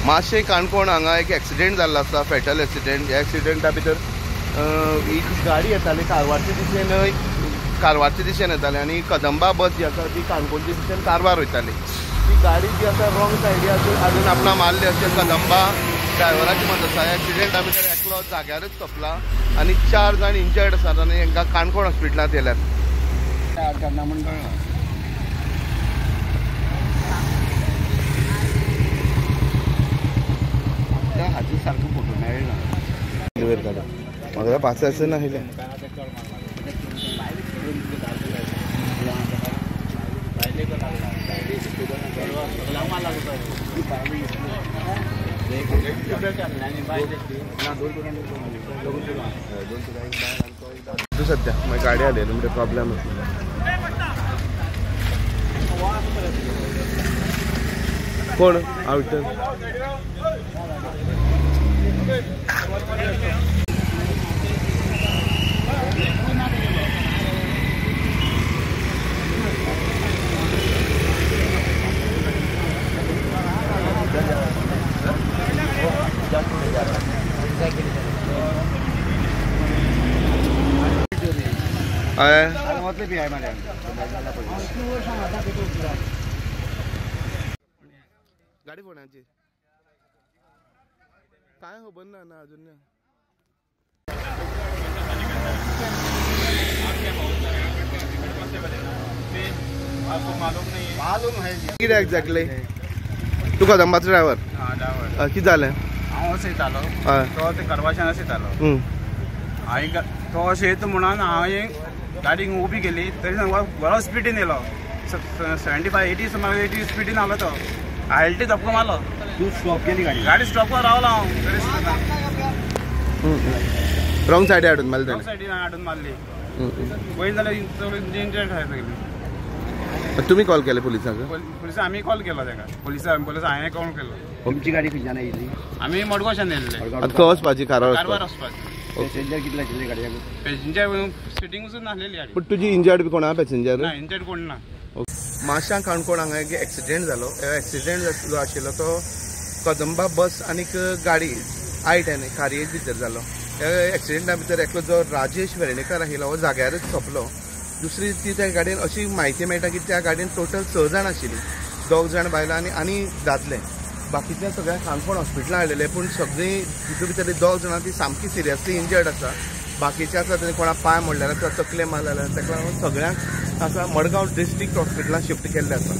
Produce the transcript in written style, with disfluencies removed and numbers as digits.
मातशें काणकोण हांगा एक एक्सिडेंट जाल्लो आसा, फॅटल एक्सिडेंट. ह्या एक्सिडेंटा भितर एक गाडी येताली कारवारचे दिशेन येताली आनी कदंबा बस जी आसा ती काणकोणचे दिशेन कारवार वयताली. ती गाडी जी आसा रॉंग सायडी आजून आपणा मारली अशें कदंबा ड्रायव्हराची मत आसा. एक्सिडेंटा भितर एकलो जाग्यारच सोंपला आनी 4 जाण इंजर्ड आसात आनी तांकां काणकोण हॉस्पिटलांत व्हेल्यात. हाजी सारको फोटो मेळना म्हाका पास नाशिल्ले. सध्या मागीर गाडी आलेली म्हणजे प्रॉब्लेम कोण आवट गाडी कोणाची काय खबर ना अजून. कितें एक्झॅक्टली तू कदंबाचो ड्रायव्हर कितें जालें? हांव अशें येतालो तो ते करवाशान अशें येतालो हांवें तो अशें येता म्हणून हांवें गाडी उबी केली तरी बरो स्पिडीन येयलो 75-80 सुमार 80 स्पिडीन आलो तो. हायल्टी धपको मारलो. तू स्टॉप केली गाडी स्टॉपवर रावलो हांव रॉंग सायडी हाडून मारली. रॉंग सायडीन हाडून मारली. पळयत जाल्यार इंजर्ड तुम्ही कॉल केले पुलिसांक? पुलिस आमी कॉल केलो तेका. पुलिस हांवें कॉल केलो. तुमची गाडी खंयच्यान येयली? आमी मडगांवच्यान येयल्ले. खंय वचपाची? कारवार वचपाची. पॅसेंजर कितले आशिल्ले गाडयेक? पॅसेंजर सिटींग वचून नासलेली गाडी. पण तुजी इंजर्ड बी कोणा पॅसेंजर? ना इंजर्ड कोण ना. माश्यां काणकोण हांगा एक एक्सिडेंट जालो. एक्सिडेंट जो आशिल्लो तो कदंबा बस आनीक गाडी I10 खारयेक भितर जालो. ह्या एक्सिडेंटा भितर एकलो जो राजेश वेर्णेकर आशिल्लो हो जाग्यारच सोंपलो. दुसरी ती त्या गाडयेन अशी म्हायती मेळटा की त्या गाडयेन टोटल 6 जाण आशिल्लीं. 2 जाण बायलां आनी दादले. बाकीचे सगळ्या काणकोण हॉस्पिटलांत हाडलेले पूण सगळीं तितून भितरली 2 जाणां ती सामकी सिरियसली इंजर्ड आसा. बाकीचे आसा ताणें कोणा पांय मोडलेले किंवा तकले मारलेले ताका लागून सगळ्यांक आसा मडगांव डिस्ट्रिक्ट हॉस्पिटलांत शिफ्ट केल्ले आसा.